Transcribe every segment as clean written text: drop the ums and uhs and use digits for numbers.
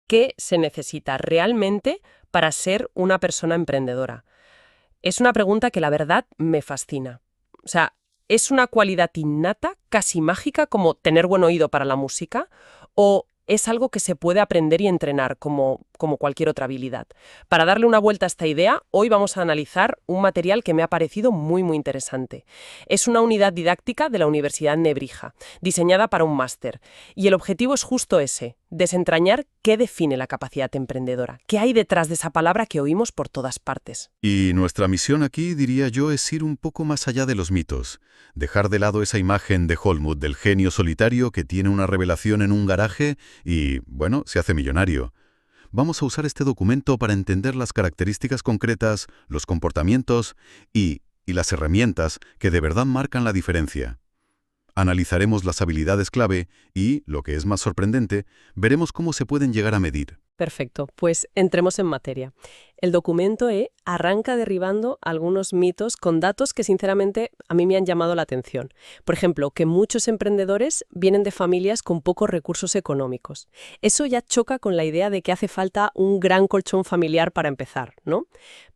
¿Qué se necesita realmente para ser una persona emprendedora? Es una pregunta que la verdad me fascina. O sea, ¿es una cualidad innata, casi mágica, como tener buen oído para la música? ¿O es algo que se puede aprender y entrenar como cualquier otra habilidad? Para darle una vuelta a esta idea, hoy vamos a analizar un material que me ha parecido muy, muy interesante. Es una unidad didáctica de la Universidad Nebrija, diseñada para un máster. Y el objetivo es justo ese, desentrañar qué define la capacidad emprendedora, qué hay detrás de esa palabra que oímos por todas partes. Y nuestra misión aquí, diría yo, es ir un poco más allá de los mitos. Dejar de lado esa imagen de Hollywood del genio solitario que tiene una revelación en un garaje y, bueno, se hace millonario. Vamos a usar este documento para entender las características concretas, los comportamientos y las herramientas que de verdad marcan la diferencia. Analizaremos las habilidades clave y, lo que es más sorprendente, veremos cómo se pueden llegar a medir. Perfecto, pues entremos en materia. El documento arranca derribando algunos mitos con datos que sinceramente a mí me han llamado la atención. Por ejemplo, que muchos emprendedores vienen de familias con pocos recursos económicos. Eso ya choca con la idea de que hace falta un gran colchón familiar para empezar, ¿no?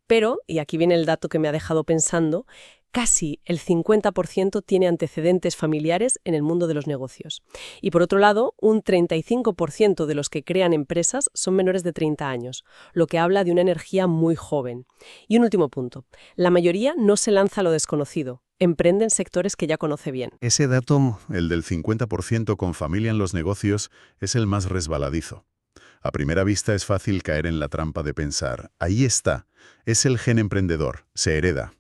Pero, y aquí viene el dato que me ha dejado pensando, casi el 50% tiene antecedentes familiares en el mundo de los negocios. Y por otro lado, un 35% de los que crean empresas son menores de 30 años, lo que habla de una energía muy joven. Y un último punto, la mayoría no se lanza a lo desconocido, emprenden sectores que ya conoce bien. Ese dato, el del 50% con familia en los negocios, es el más resbaladizo. A primera vista es fácil caer en la trampa de pensar, ahí está, es el gen emprendedor, se hereda.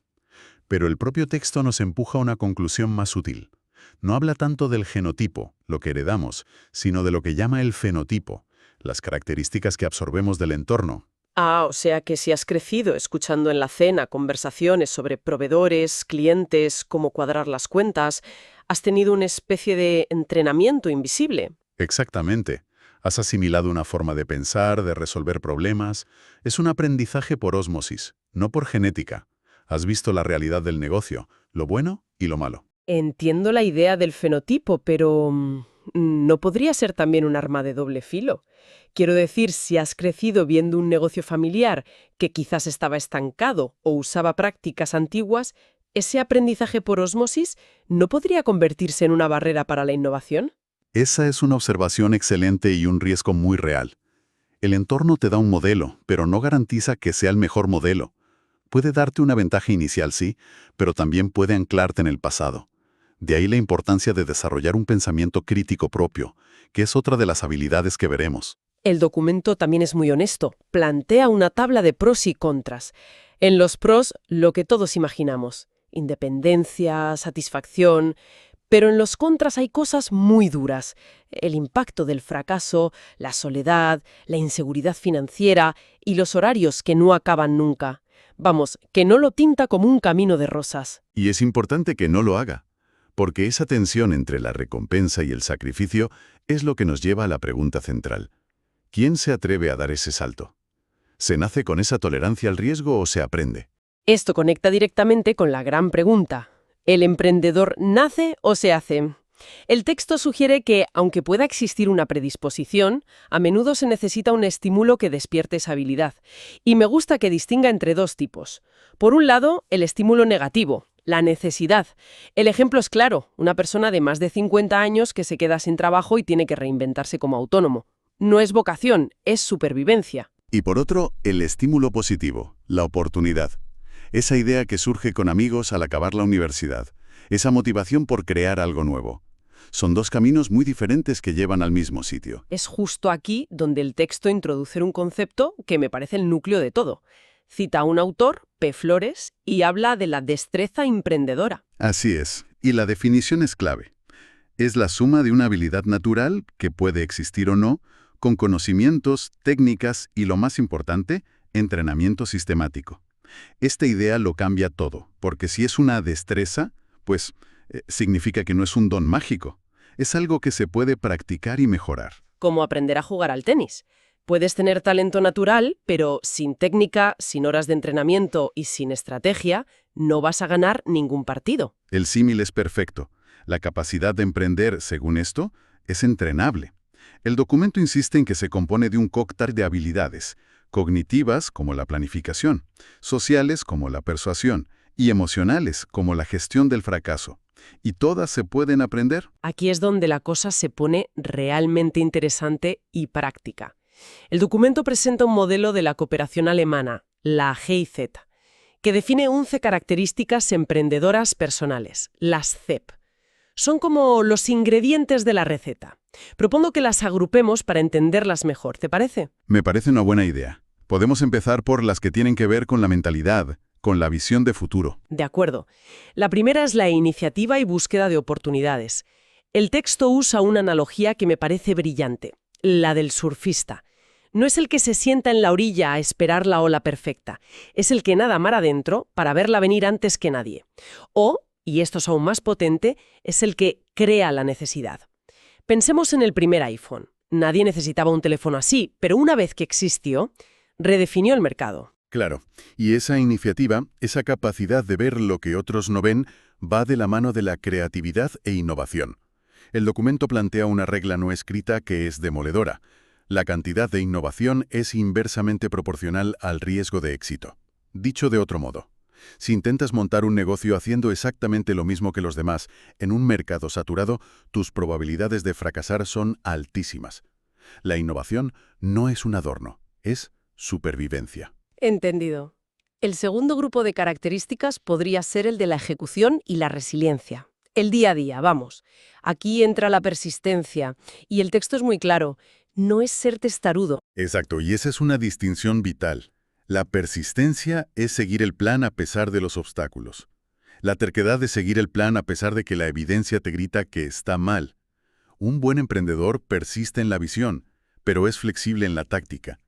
Pero el propio texto nos empuja a una conclusión más sutil. No habla tanto del genotipo, lo que heredamos, sino de lo que llama el fenotipo, las características que absorbemos del entorno. O sea que si has crecido escuchando en la cena conversaciones sobre proveedores, clientes, cómo cuadrar las cuentas, has tenido una especie de entrenamiento invisible. Exactamente. Has asimilado una forma de pensar, de resolver problemas. Es un aprendizaje por ósmosis, no por genética. Has visto la realidad del negocio, lo bueno y lo malo. Entiendo la idea del fenotipo, pero ¿no podría ser también un arma de doble filo? Quiero decir, si has crecido viendo un negocio familiar que quizás estaba estancado o usaba prácticas antiguas, ¿ese aprendizaje por ósmosis no podría convertirse en una barrera para la innovación? Esa es una observación excelente y un riesgo muy real. El entorno te da un modelo, pero no garantiza que sea el mejor modelo. Puede darte una ventaja inicial, sí, pero también puede anclarte en el pasado. De ahí la importancia de desarrollar un pensamiento crítico propio, que es otra de las habilidades que veremos. El documento también es muy honesto. Plantea una tabla de pros y contras. En los pros, lo que todos imaginamos. Independencia, satisfacción. Pero en los contras hay cosas muy duras. El impacto del fracaso, la soledad, la inseguridad financiera y los horarios que no acaban nunca. Vamos, que no lo tinta como un camino de rosas. Y es importante que no lo haga, porque esa tensión entre la recompensa y el sacrificio es lo que nos lleva a la pregunta central. ¿Quién se atreve a dar ese salto? ¿Se nace con esa tolerancia al riesgo o se aprende? Esto conecta directamente con la gran pregunta. ¿El emprendedor nace o se hace? El texto sugiere que, aunque pueda existir una predisposición, a menudo se necesita un estímulo que despierte esa habilidad. Y me gusta que distinga entre dos tipos. Por un lado, el estímulo negativo, la necesidad. El ejemplo es claro, una persona de más de 50 años que se queda sin trabajo y tiene que reinventarse como autónomo. No es vocación, es supervivencia. Y por otro, el estímulo positivo, la oportunidad. Esa idea que surge con amigos al acabar la universidad. Esa motivación por crear algo nuevo. Son dos caminos muy diferentes que llevan al mismo sitio. Es justo aquí donde el texto introduce un concepto que me parece el núcleo de todo. Cita a un autor, P. Flores, y habla de la destreza emprendedora. Así es, y la definición es clave. Es la suma de una habilidad natural, que puede existir o no, con conocimientos, técnicas y, lo más importante, entrenamiento sistemático. Esta idea lo cambia todo, porque si es una destreza, pues significa que no es un don mágico. Es algo que se puede practicar y mejorar. Como aprender a jugar al tenis. Puedes tener talento natural, pero sin técnica, sin horas de entrenamiento y sin estrategia, no vas a ganar ningún partido. El símil es perfecto. La capacidad de emprender, según esto, es entrenable. El documento insiste en que se compone de un cóctel de habilidades, cognitivas como la planificación, sociales como la persuasión y emocionales como la gestión del fracaso. ¿Y todas se pueden aprender? Aquí es donde la cosa se pone realmente interesante y práctica. El documento presenta un modelo de la cooperación alemana, la GIZ, que define 11 características emprendedoras personales, las CEP. Son como los ingredientes de la receta. Propongo que las agrupemos para entenderlas mejor, ¿te parece? Me parece una buena idea. Podemos empezar por las que tienen que ver con la mentalidad, con la visión de futuro. De acuerdo. La primera es la iniciativa y búsqueda de oportunidades. El texto usa una analogía que me parece brillante, la del surfista. No es el que se sienta en la orilla a esperar la ola perfecta, es el que nada mar adentro para verla venir antes que nadie. O, y esto es aún más potente, es el que crea la necesidad. Pensemos en el primer iPhone. Nadie necesitaba un teléfono así, pero una vez que existió, redefinió el mercado. Claro, y esa iniciativa, esa capacidad de ver lo que otros no ven, va de la mano de la creatividad e innovación. El documento plantea una regla no escrita que es demoledora. La cantidad de innovación es inversamente proporcional al riesgo de éxito. Dicho de otro modo, si intentas montar un negocio haciendo exactamente lo mismo que los demás en un mercado saturado, tus probabilidades de fracasar son altísimas. La innovación no es un adorno, es supervivencia. Entendido. El segundo grupo de características podría ser el de la ejecución y la resiliencia. El día a día, vamos. Aquí entra la persistencia, y el texto es muy claro. No es ser testarudo. Exacto, y esa es una distinción vital. La persistencia es seguir el plan a pesar de los obstáculos. La terquedad es seguir el plan a pesar de que la evidencia te grita que está mal. Un buen emprendedor persiste en la visión, pero es flexible en la táctica.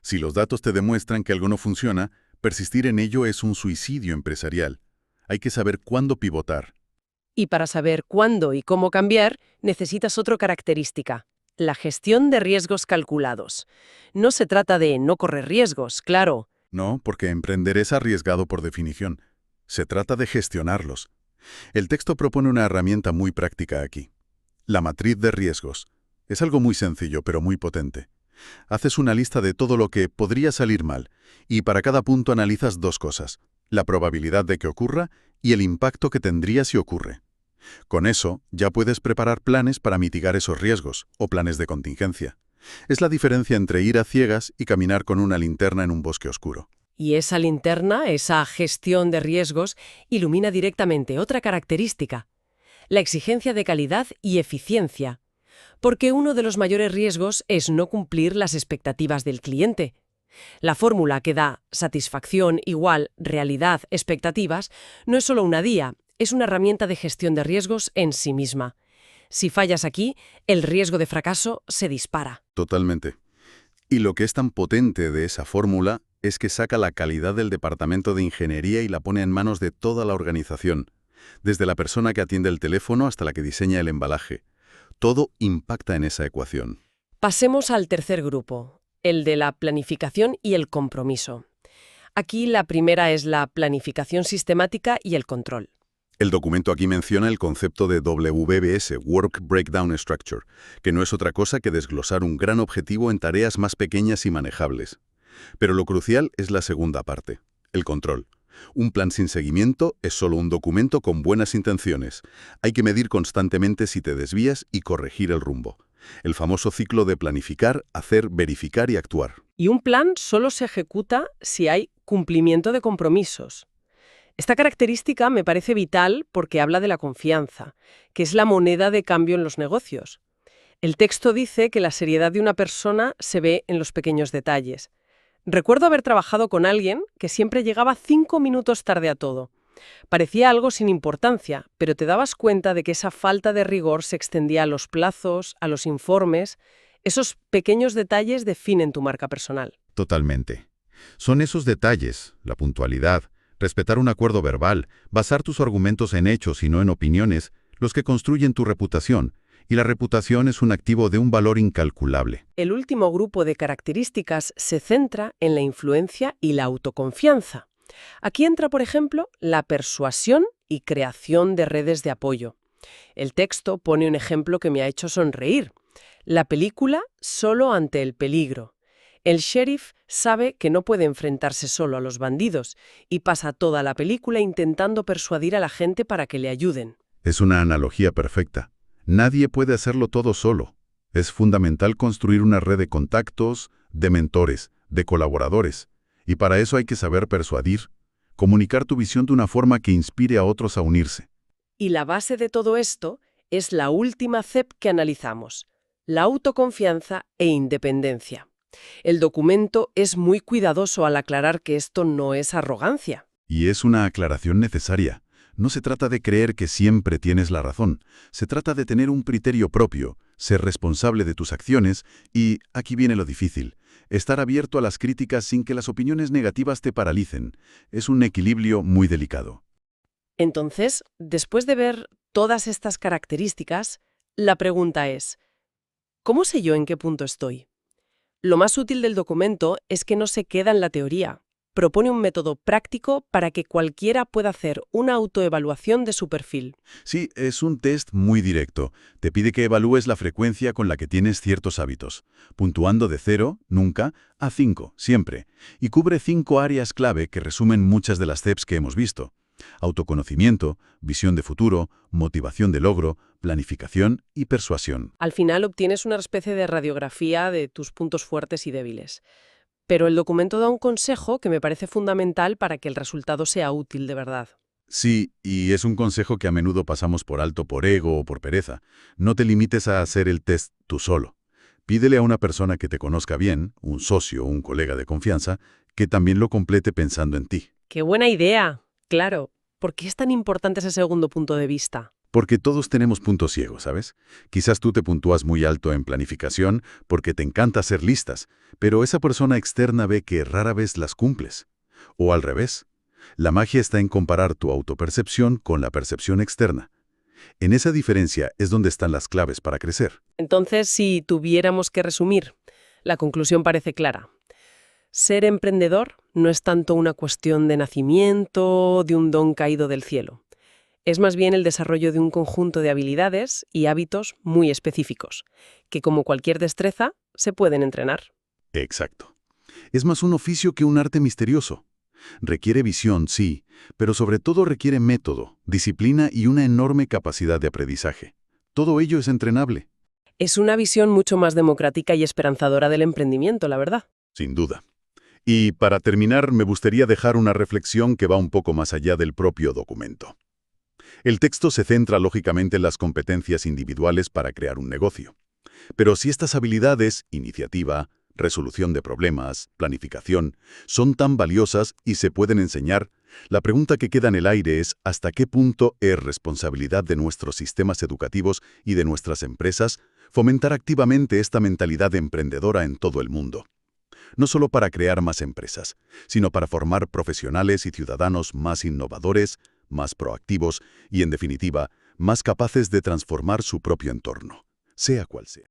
Si los datos te demuestran que algo no funciona, persistir en ello es un suicidio empresarial. Hay que saber cuándo pivotar. Y para saber cuándo y cómo cambiar, necesitas otra característica: la gestión de riesgos calculados. No se trata de no correr riesgos, claro. No, porque emprender es arriesgado por definición. Se trata de gestionarlos. El texto propone una herramienta muy práctica aquí. La matriz de riesgos. Es algo muy sencillo, pero muy potente. Haces una lista de todo lo que podría salir mal, y para cada punto analizas dos cosas: la probabilidad de que ocurra y el impacto que tendría si ocurre. Con eso, ya puedes preparar planes para mitigar esos riesgos, o planes de contingencia. Es la diferencia entre ir a ciegas y caminar con una linterna en un bosque oscuro. Y esa linterna, esa gestión de riesgos, ilumina directamente otra característica: la exigencia de calidad y eficiencia. Porque uno de los mayores riesgos es no cumplir las expectativas del cliente. La fórmula que da satisfacción igual realidad expectativas no es solo una guía, es una herramienta de gestión de riesgos en sí misma. Si fallas aquí, el riesgo de fracaso se dispara. Totalmente. Y lo que es tan potente de esa fórmula es que saca la calidad del departamento de ingeniería y la pone en manos de toda la organización, desde la persona que atiende el teléfono hasta la que diseña el embalaje. Todo impacta en esa ecuación. Pasemos al tercer grupo, el de la planificación y el compromiso. Aquí la primera es la planificación sistemática y el control. El documento aquí menciona el concepto de WBS, Work Breakdown Structure, que no es otra cosa que desglosar un gran objetivo en tareas más pequeñas y manejables. Pero lo crucial es la segunda parte, el control. Un plan sin seguimiento es solo un documento con buenas intenciones. Hay que medir constantemente si te desvías y corregir el rumbo. El famoso ciclo de planificar, hacer, verificar y actuar. Y un plan solo se ejecuta si hay cumplimiento de compromisos. Esta característica me parece vital porque habla de la confianza, que es la moneda de cambio en los negocios. El texto dice que la seriedad de una persona se ve en los pequeños detalles. Recuerdo haber trabajado con alguien que siempre llegaba 5 minutos tarde a todo. Parecía algo sin importancia, pero te dabas cuenta de que esa falta de rigor se extendía a los plazos, a los informes. Esos pequeños detalles definen tu marca personal. Totalmente. Son esos detalles, la puntualidad, respetar un acuerdo verbal, basar tus argumentos en hechos y no en opiniones, los que construyen tu reputación. Y la reputación es un activo de un valor incalculable. El último grupo de características se centra en la influencia y la autoconfianza. Aquí entra, por ejemplo, la persuasión y creación de redes de apoyo. El texto pone un ejemplo que me ha hecho sonreír: La película solo ante el peligro. El sheriff sabe que no puede enfrentarse solo a los bandidos y pasa toda la película intentando persuadir a la gente para que le ayuden. Es una analogía perfecta. Nadie puede hacerlo todo solo. Es fundamental construir una red de contactos, de mentores, de colaboradores. Y para eso hay que saber persuadir, comunicar tu visión de una forma que inspire a otros a unirse. Y la base de todo esto es la última CEP que analizamos, la autoconfianza e independencia. El documento es muy cuidadoso al aclarar que esto no es arrogancia. Y es una aclaración necesaria. No se trata de creer que siempre tienes la razón. Se trata de tener un criterio propio, ser responsable de tus acciones y, aquí viene lo difícil, estar abierto a las críticas sin que las opiniones negativas te paralicen. Es un equilibrio muy delicado. Entonces, después de ver todas estas características, la pregunta es, ¿cómo sé yo en qué punto estoy? Lo más útil del documento es que no se queda en la teoría. Propone un método práctico para que cualquiera pueda hacer una autoevaluación de su perfil. Sí, es un test muy directo. Te pide que evalúes la frecuencia con la que tienes ciertos hábitos, puntuando de 0, nunca, a 5, siempre. Y cubre 5 áreas clave que resumen muchas de las CEPs que hemos visto. Autoconocimiento, visión de futuro, motivación de logro, planificación y persuasión. Al final obtienes una especie de radiografía de tus puntos fuertes y débiles. Pero el documento da un consejo que me parece fundamental para que el resultado sea útil de verdad. Sí, y es un consejo que a menudo pasamos por alto por ego o por pereza. No te limites a hacer el test tú solo. Pídele a una persona que te conozca bien, un socio o un colega de confianza, que también lo complete pensando en ti. ¡Qué buena idea! Claro, ¿por qué es tan importante ese segundo punto de vista? Porque todos tenemos puntos ciegos, ¿sabes? Quizás tú te puntúas muy alto en planificación porque te encanta hacer listas, pero esa persona externa ve que rara vez las cumples. O al revés. La magia está en comparar tu autopercepción con la percepción externa. En esa diferencia es donde están las claves para crecer. Entonces, si tuviéramos que resumir, la conclusión parece clara. Ser emprendedor no es tanto una cuestión de nacimiento, de un don caído del cielo. Es más bien el desarrollo de un conjunto de habilidades y hábitos muy específicos, que como cualquier destreza, se pueden entrenar. Exacto. Es más un oficio que un arte misterioso. Requiere visión, sí, pero sobre todo requiere método, disciplina y una enorme capacidad de aprendizaje. Todo ello es entrenable. Es una visión mucho más democrática y esperanzadora del emprendimiento, la verdad. Sin duda. Y para terminar, me gustaría dejar una reflexión que va un poco más allá del propio documento. El texto se centra lógicamente en las competencias individuales para crear un negocio. Pero si estas habilidades, iniciativa, resolución de problemas, planificación, son tan valiosas y se pueden enseñar, la pregunta que queda en el aire es ¿hasta qué punto es responsabilidad de nuestros sistemas educativos y de nuestras empresas fomentar activamente esta mentalidad emprendedora en todo el mundo? No solo para crear más empresas, sino para formar profesionales y ciudadanos más innovadores, más proactivos y, en definitiva, más capaces de transformar su propio entorno, sea cual sea.